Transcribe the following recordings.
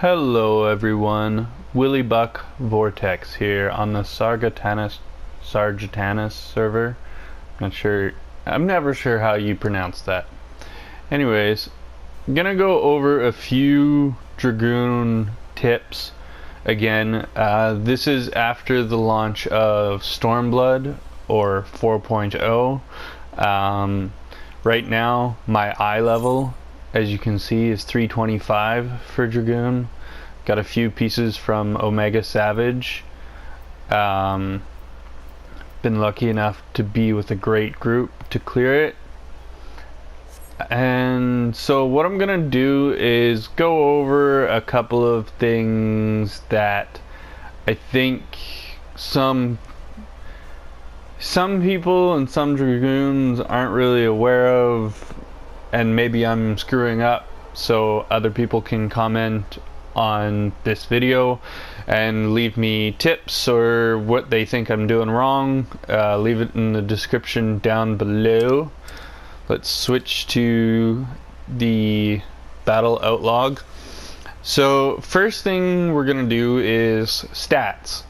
Hello everyone, Willy Buck Vortex here on the Sargatanas server. I'm never sure how you pronounce that. Anyways, I'm gonna go over a few Dragoon tips again. This is after the launch of Stormblood or 4.0. Right now my eye level, as you can see, is 325 for Dragoon. Got a few pieces from Omega Savage. Been lucky enough to be with a great group to clear it. And so what I'm gonna do is go over a couple of things that I think some people and some Dragoons aren't really aware of, and maybe I'm screwing up, so other people can comment on this video and leave me tips or what they think I'm doing wrong. Leave it in the description down below. Let's switch to the battle outlog. So first thing we're gonna do is stats.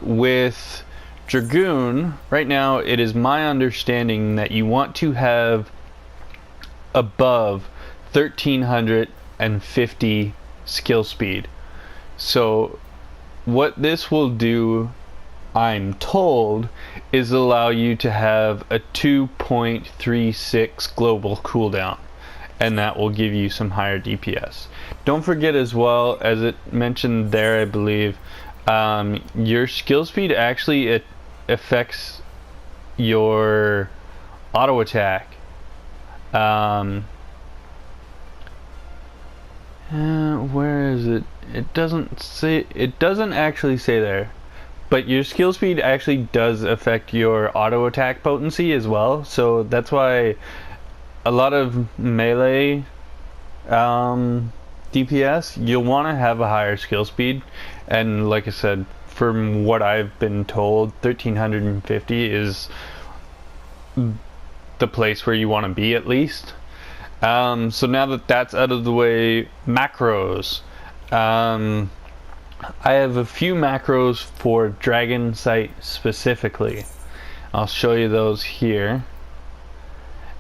With Dragoon, right now it is my understanding that you want to have above 1350 skill speed. So what this will do, I'm told, is allow you to have a 2.36 global cooldown, and that will give you some higher DPS. Don't forget, as well, as it mentioned there, I believe, your skill speed actually affects your auto attack. Where is it? It doesn't actually say there, but your skill speed actually does affect your auto attack potency as well. So that's why a lot of melee DPS, you'll want to have a higher skill speed. And like I said, from what I've been told, 1350 is the place where you want to be, at least. So now that that's out of the way, macros. I have a few macros for Dragon Sight specifically. I'll show you those here.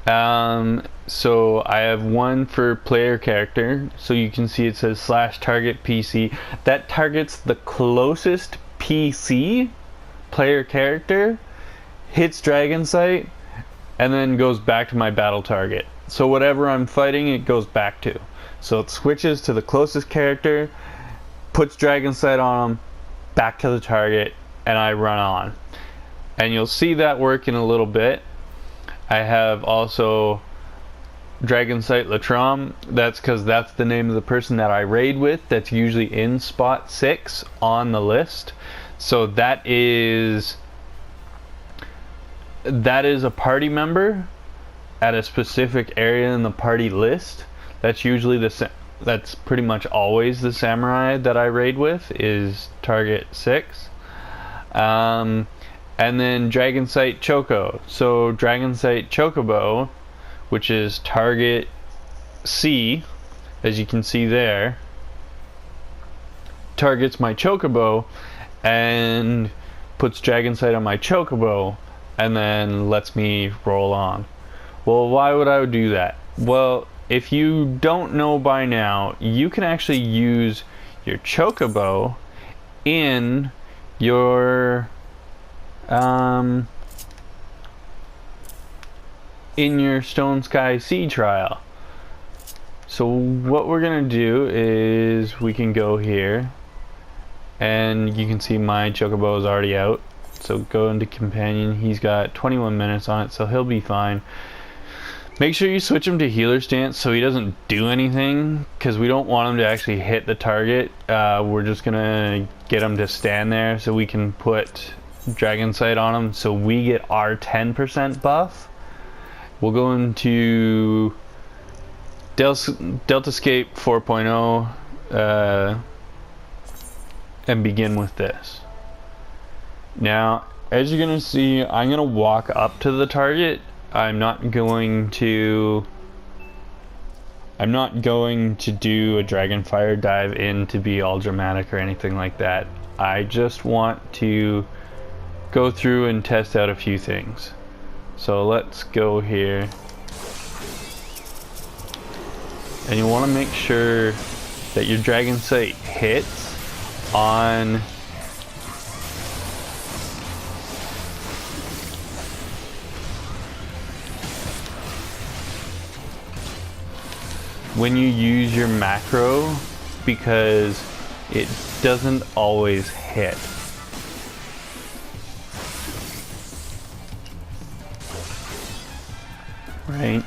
So I have one for player character. So you can see it says /target PC. That targets the closest PC player character, hits Dragon Sight, and then goes back to my battle target. So whatever I'm fighting, it goes back to. So it switches to the closest character, puts Dragon Sight on them, back to the target, and I run on. And you'll see that work in a little bit. I have also Dragon Sight Latrom. That's because that's the name of the person that I raid with. That's usually in spot 6 on the list. So that is a party member at a specific area in the party list. That's usually that's pretty much always the samurai that I raid with, is target 6. And then Dragon Sight Choco. So Dragon Sight Chocobo, which is target C, as you can see there, targets my Chocobo and puts Dragon Sight on my Chocobo and then lets me roll on. Well, why would I do that? Well, if you don't know by now, you can actually use your Chocobo in your Stone Sky Sea trial. So what we're gonna do is we can go here, and you can see my Chocobo is already out. So go into companion. He's got 21 minutes on it, so he'll be fine. Make sure you switch him to healer stance so he doesn't do anything, because we don't want him to actually hit the target. We're just gonna get him to stand there so we can put Dragon Sight on him so we get our 10% buff. We'll go into Deltascape 4.0 and begin with this. Now, as you're gonna see, I'm gonna walk up to the target. I'm not going to I'm not going to do a Dragonfire dive in to be all dramatic or anything like that. I just want to go through and test out a few things. So let's go here. And you want to make sure that your dragon sight hits on when you use your macro, because it doesn't always hit. Right?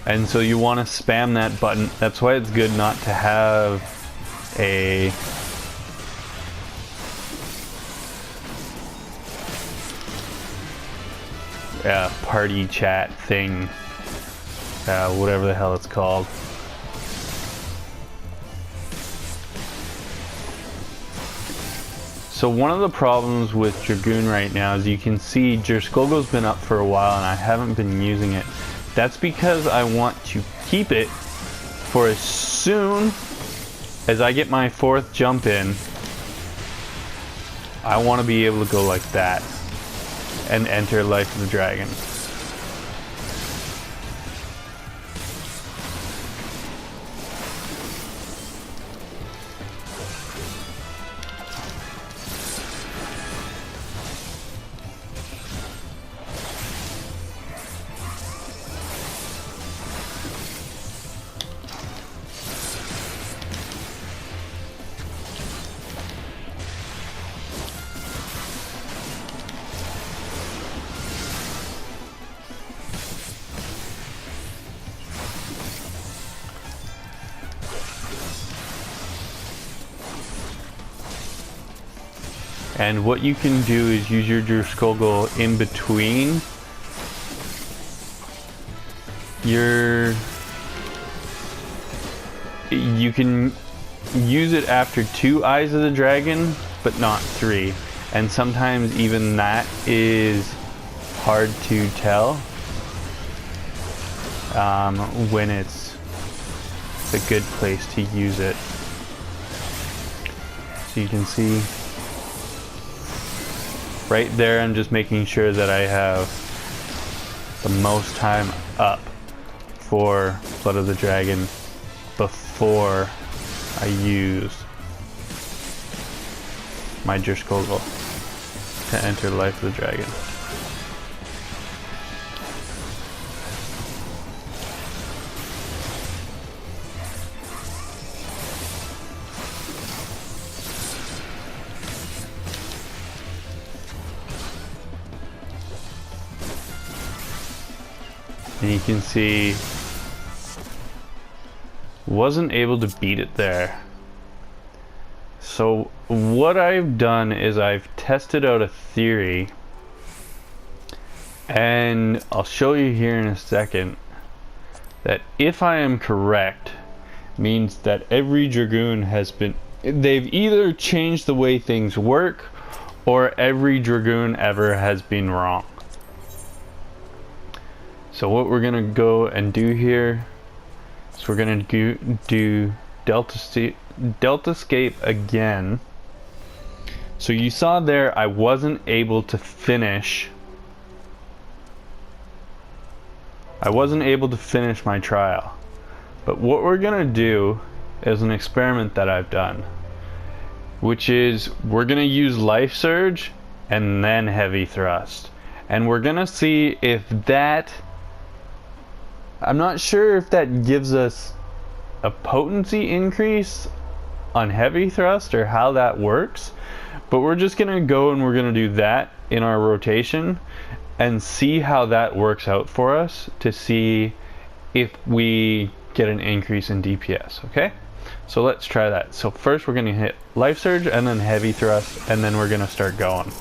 And so you want to spam that button. That's why it's good not to have a party chat thing, whatever the hell it's called. So one of the problems with Dragoon right now is you can see Chocobo's been up for a while and I haven't been using it. That's because I want to keep it for as soon as I get my 4th jump in. I want to be able to go like that and enter Life of the Dragon. And what you can do is use your chocobo in between you can use it after 2 eyes of the dragon, but not 3. And sometimes even that is hard to tell when it's a good place to use it. So you can see right there, I'm just making sure that I have the most time up for Blood of the Dragon before I use my chocobo to enter Life of the Dragon. And you can see, wasn't able to beat it there. So what I've done is I've tested out a theory, and I'll show you here in a second that if I am correct, means that every Dragoon has been, they've either changed the way things work or every Dragoon ever has been wrong. So what we're gonna go and do here is we're gonna do Delta Escape again. So you saw there I wasn't able to finish. I wasn't able to finish my trial. But what we're gonna do is an experiment that I've done, which is we're gonna use Life Surge and then Heavy Thrust. And we're gonna see if that, I'm not sure if that gives us a potency increase on Heavy Thrust or how that works, but we're just gonna go and we're gonna do that in our rotation and see how that works out for us to see if we get an increase in DPS. Okay, so let's try that. So first we're gonna hit Life Surge and then Heavy Thrust, and then we're gonna start going.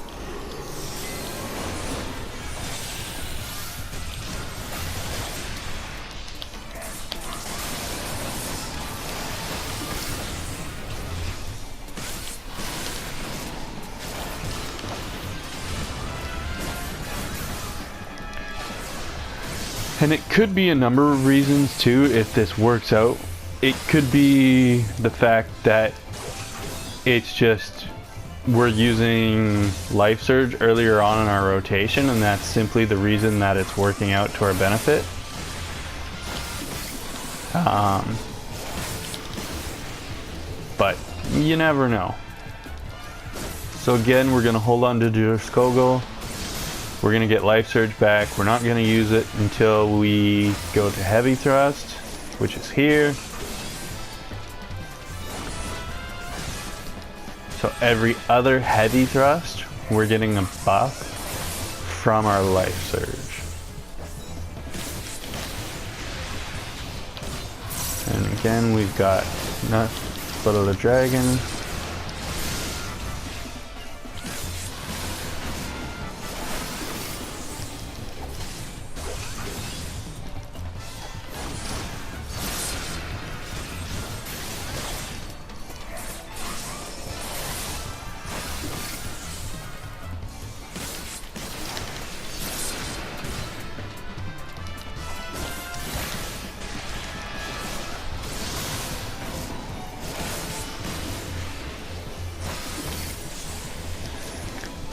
And it could be a number of reasons too if this works out. It could be the fact that it's just we're using Life Surge earlier on in our rotation, and that's simply the reason that it's working out to our benefit. But you never know. So again, we're going to hold on to chocobo. We're going to get Life Surge back. We're not going to use it until we go to Heavy Thrust, which is here. So every other Heavy Thrust, we're getting a buff from our Life Surge. And again, we've got Foot of the Dragon.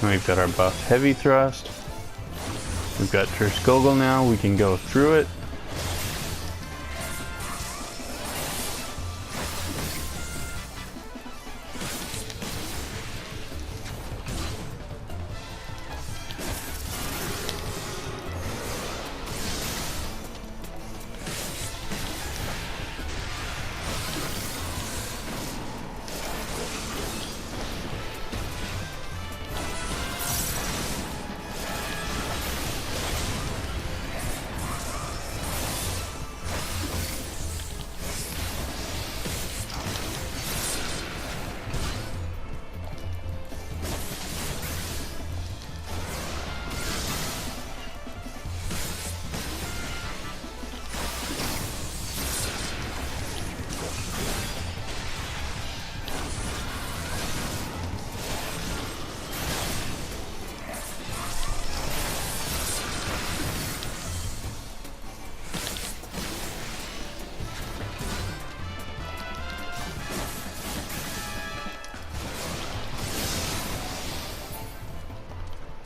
And we've got our buffed Heavy Thrust. We've got chocobo now, we can go through it.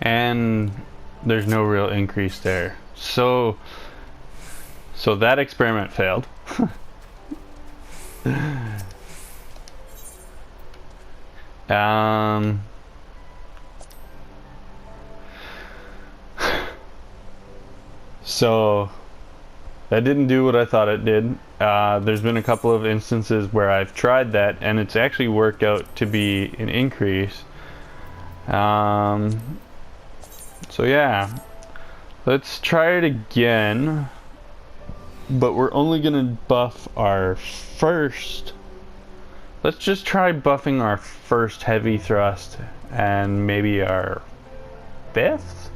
And there's no real increase there. So that experiment failed. So that didn't do what I thought it did. There's been a couple of instances where I've tried that and it's actually worked out to be an increase. So yeah, let's try it again, but we're only gonna buff our first. Let's just try buffing our first Heavy Thrust and maybe our 5th.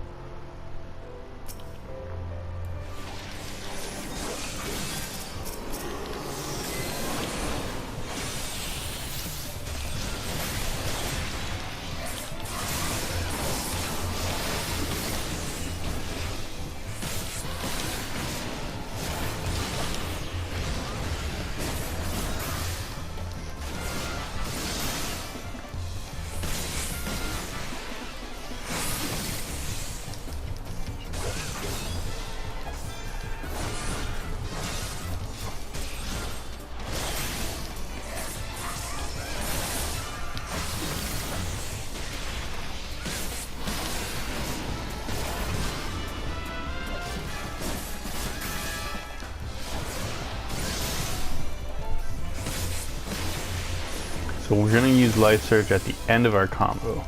So we're going to use Life Surge at the end of our combo.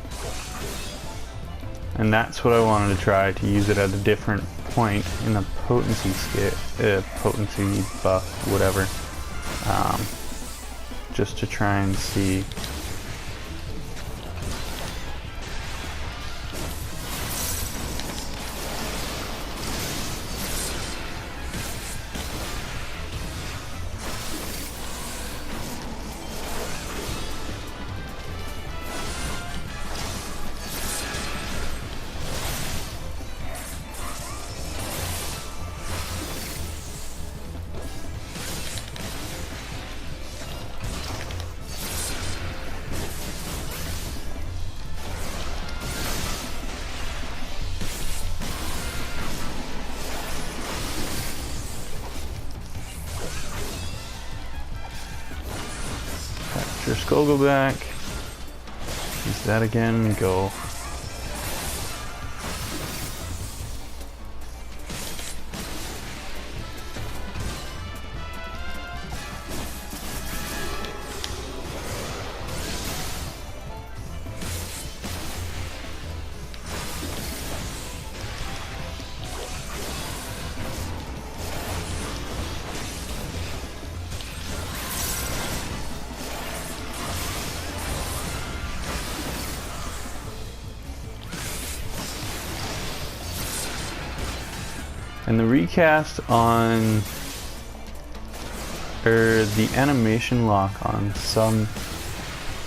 And that's what I wanted to try, to use it at a different point in the potency scale, potency buff, whatever. Just to try and see. Just go back. Use that again. Go. And the recast on, or the animation lock on some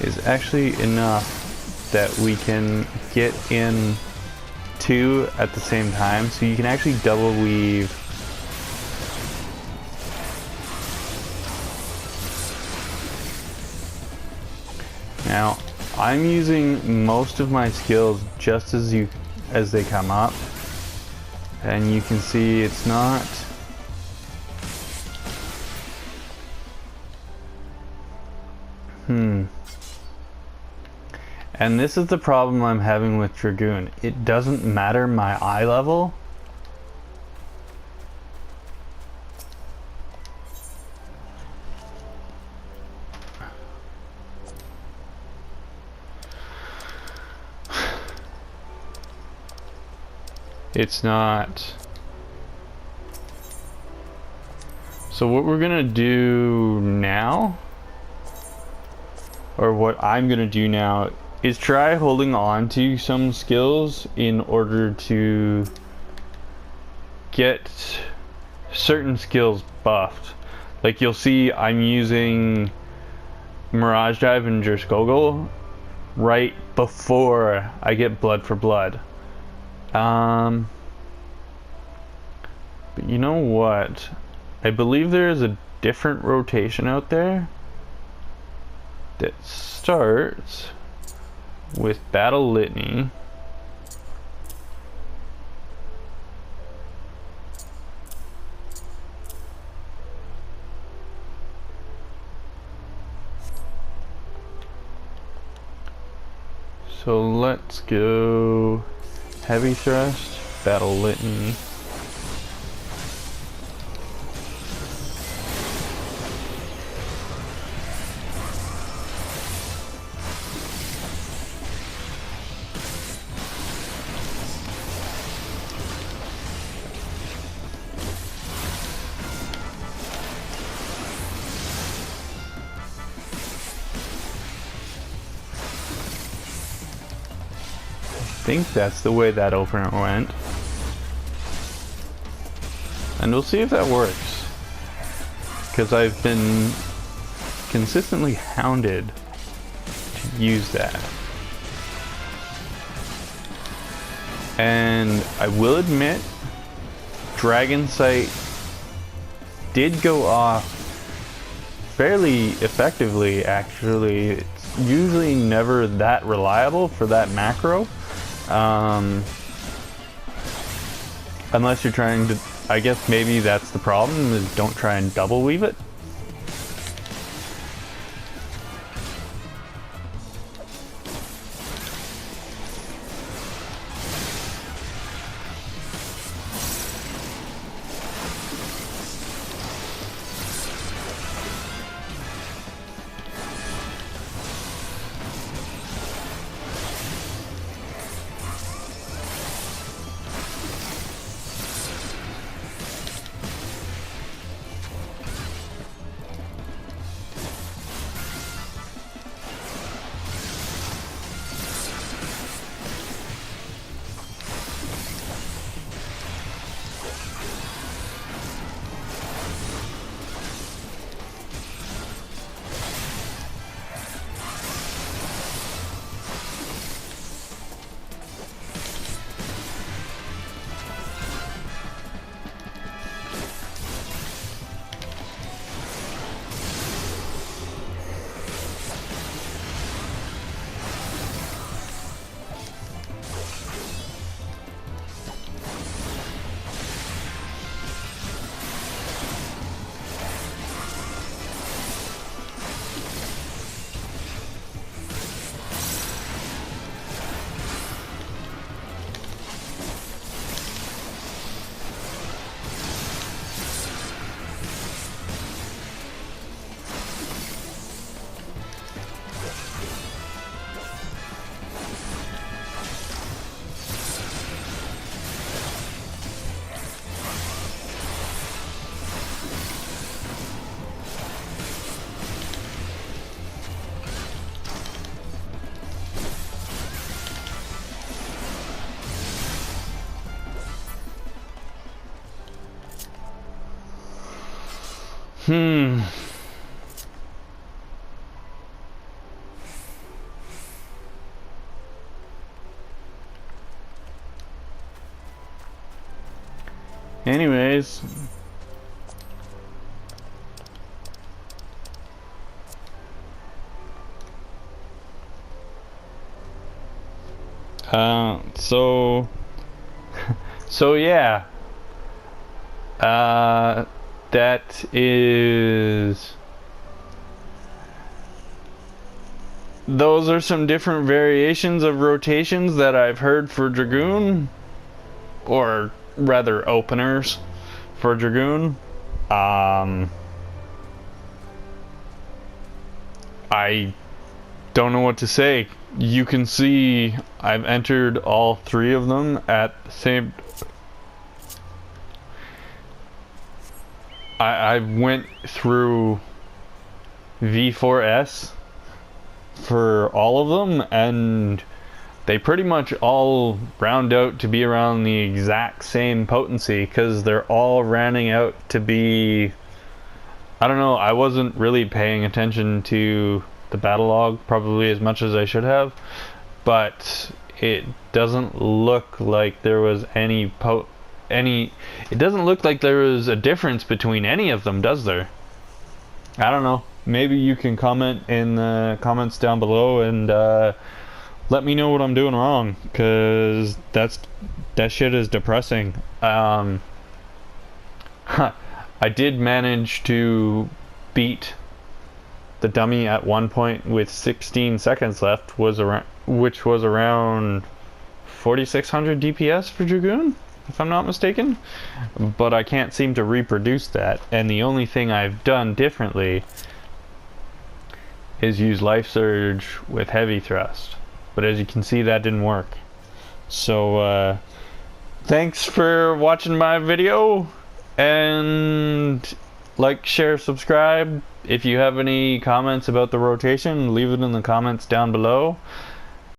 is actually enough that we can get in two at the same time, so you can actually double weave. Now, I'm using most of my skills just as they come up. And you can see it's not and this is the problem I'm having with Dragoon. It doesn't matter my eye level. It's not. So what we're gonna do now, or what I'm gonna do now, is try holding on to some skills in order to get certain skills buffed. Like you'll see I'm using Mirage Dive and Jerskogel right before I get Blood for Blood. But you know what? I believe there is a different rotation out there that starts with Battle Litany. So let's go Heavy Thrust, Battle Litany. I think that's the way that opener went. And we'll see if that works. Because I've been consistently hounded to use that. And I will admit, Dragon Sight did go off fairly effectively, actually. It's usually never that reliable for that macro. Unless you're trying to, I guess maybe that's the problem, is don't try and double weave it. Hmm. Anyways. So yeah. That is... Those are some different variations of rotations that I've heard for Dragoon. Or rather, openers for Dragoon. I don't know what to say. You can see I've entered all three of them at the same... I went through V4S for all of them, and they pretty much all round out to be around the exact same potency, because they're all rounding out to be... I don't know, I wasn't really paying attention to the battle log probably as much as I should have, but it doesn't look like there was it doesn't look like there was a difference between any of them, does there? I don't know. Maybe you can comment in the comments down below and let me know what I'm doing wrong, because that shit is depressing. I did manage to beat the dummy at one point with 16 seconds left, which was around 4600 DPS for Dragoon, if I'm not mistaken, but I can't seem to reproduce that, and the only thing I've done differently is use Life Surge with heavy thrust, but as you can see, that didn't work. So thanks for watching my video, and like, share, subscribe. If you have any comments about the rotation, leave it in the comments down below.